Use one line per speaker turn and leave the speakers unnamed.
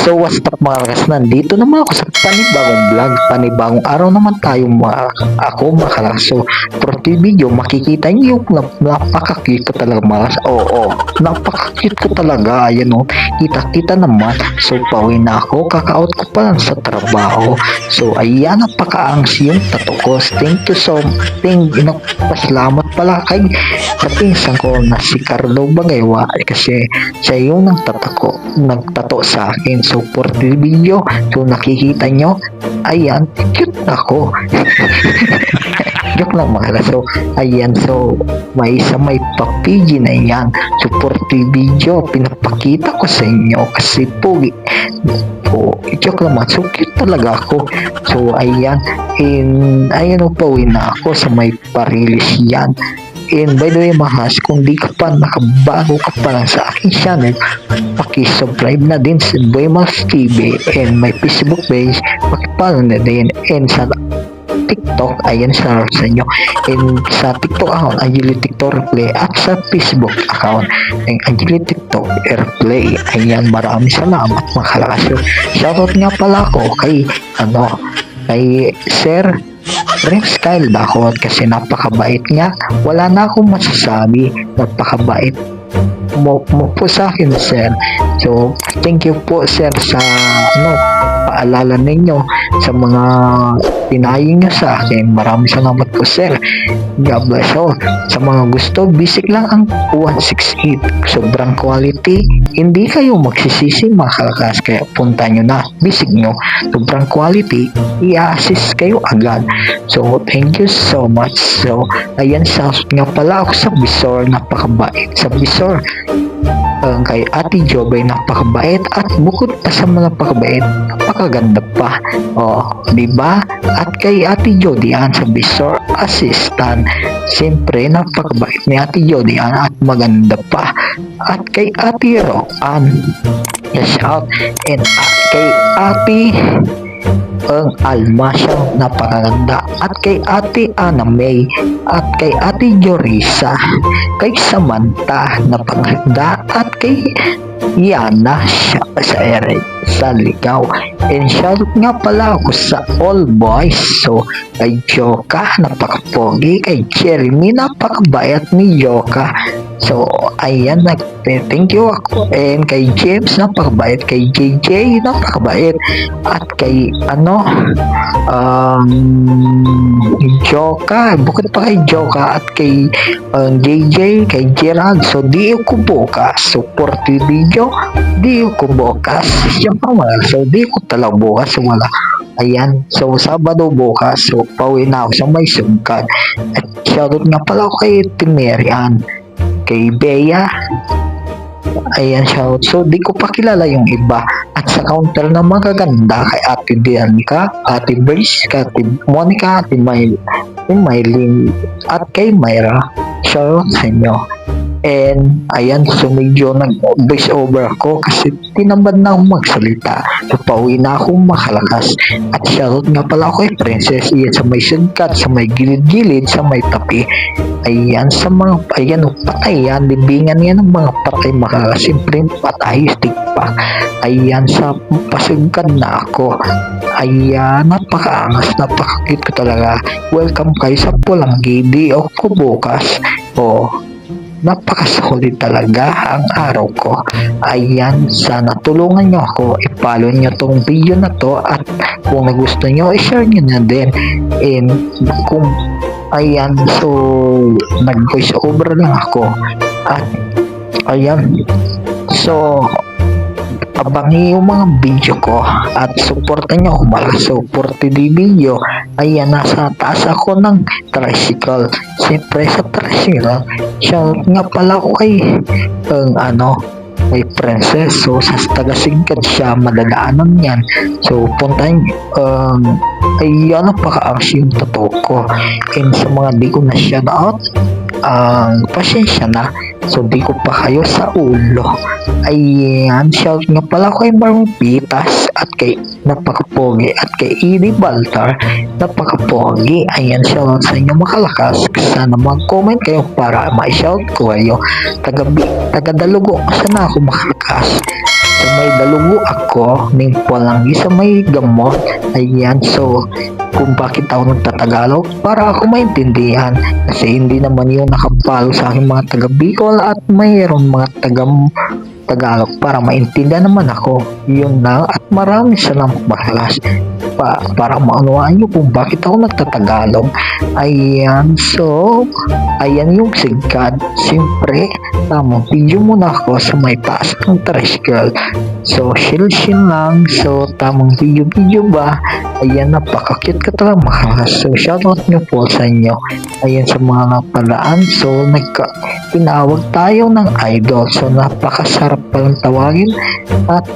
So what's up mga kakas, nandito naman ako sa panibagong vlog, panibagong araw naman tayo ako mga kakas. So for the video makikita niyo yung napaka-cute ko talaga mga kakas. Oo, napaka-cute ko talaga, ayan o, kita naman. So pauwi na ako, kaka-out ko pa lang sa trabaho. So ayan, napaka-angs yung tato ko. Thank you so pasalamat pala kay sa pinsan ko na si Carlo Bagaywa kasi siya yung nagtato sa akin. So for the video, so nakikita nyo, ayan, cute ako. Joke lang mga. So ayan, so may papigi na yan. So for the video, pinapakita ko sa inyo kasi pogi. Joke lang mga. So cute talaga ako. So ayan, ayan o, pauwi na ako sa may parilis yan. And by the way mga has, kung di ka pa nakabago ka pa lang sa aking channel, paki-subscribe na din sa Boymas TV and my Facebook page, paki-follow na din. And sa TikTok, ayan sa inyo. And sa TikTok account, Angeli TikTok Replay, at sa Facebook account, ang Angeli TikTok Airplay. Ayan, maraming salamat mga kalakas. Shoutout nga pala ako kay Sir Rex Kyle Dakot kasi napakabait niya. Wala na akong masasabi, napakabait mo po sa akin, sir. So thank you po, sir, sa paalala ninyo sa mga pinayo nyo sa akin. Maraming salamat po, sir. God bless. So sa mga gusto, basic lang ang 168, sobrang quality, hindi kayo magsisisi mga kalakas, kaya punta nyo na, basic nyo, sobrang quality, i-assist kayo agad. So thank you so much. So ayan, shoutout nga pala ako sa Bisor, napakabait sa Bisor. Kay Ate Jobay, napakabait, at bukod pa sa mga napakabait, napakaganda pa. Diba? At kay Ate Jodian sa Bisor Assistant, siyempre napakabait ni Ate Jodian at maganda pa. At kay Ate Roan, shout, and kay Ate Alma, siyang napakaganda. At kay Ate Ana May, at kay Ate Jorisa, kay Samantha, napakaganda, at kay Yana, siya sa Ligaw. And shout nga pala ako sa all boys. So kay Joka, napakapogi, kay Jeremy, napakabayat ni Joka. So ayan, thank you ako. And kay James, napakabait, kay JJ, napakabait, at kay Joka, bukod pa kay Joka, at kay JJ, kay Gerald. So di ko bukas, so for the video, di ko bukas, siyempre wala. So di ko talaga bukas, so wala. Ayan, so Sabado bukas, so pauwi na ako sa may sungkad. At shoutout nga pala ako kay Timerian, kay Bea, ayan, shout. So di ko pa kilala yung iba. At sa counter na magaganda, kay Ate Dianica, Ate Brice, Ate Monica, Ate Mylene, at kay Myra, shout sa inyo. And ayan, so medyo nag-voice over ako kasi tinamad na akong magsalita. So pauwi na akong makalakas. At shoutout nga pala ako kay Princess, iyan sa may sudkat, sa may gilid-gilid, sa may tapi. Ayan, sa mga, ayan, patay yan, libingan yan ng mga patay, simple patay, stick pa. Ayan, sa pasugkad na ako. Ayan, napakaangas, napaka-cute ko talaga. Welcome kayo sa Pulanggi, di ako bukas. Napaka-solid talaga ang araw ko. Ayan, sana tulungan nyo ako, i-follow nyo tong video na to, at kung nagustuhan nyo, i-share nyo na din. And kung ayan, so nag-voice over lang ako. At ayan, so abangi yung mga video ko at supportan nyo ako malakas. So for the video, ayan, nasa taas ako ng tricycle. Siyempre sa tricycle, shout nga pala ako kay may Princess. So sa taga-Sigkad siya, madadaanan yan. So puntahan ayan, napaka-angs yung totoo ko. And sa mga di ko na shout out, pasensya na. So di ko pa kayo sa ulo. Ayan, shout nga pala kay Marpitas, at kay napakapogi, at kay Edie Baltar, napakapogi. Ayan, shout sa inyo makalakas. Sana mag-comment kayo para ma-shout ko kayo. Taga-Dalugo, sana ako makalakas. sa may dalugo ako ning palanggi sa may gamot. Ayan, so kung bakit ako nagtatagalog para ako maintindihan kasi hindi naman yung nakapalo sa aking mga taga Bicol at mayroon mga taga Tagalog para maintindihan naman ako. Yun lang at maraming salamat Baklas para maunawaan nyo kung bakit ako nagtatagalog. Ayan, so ayan yung sigad. Siyempre, tamang video muna ako sa may taas ng tricycle. So, chill lang. So, tamang video ba? Ayan, napaka-cute ka talaga Baklas. So, shoutout nyo po sa inyo. Ayan sa mga napadaan. So, tinawag tayo ng idol. So, napakasarap palang tawagin at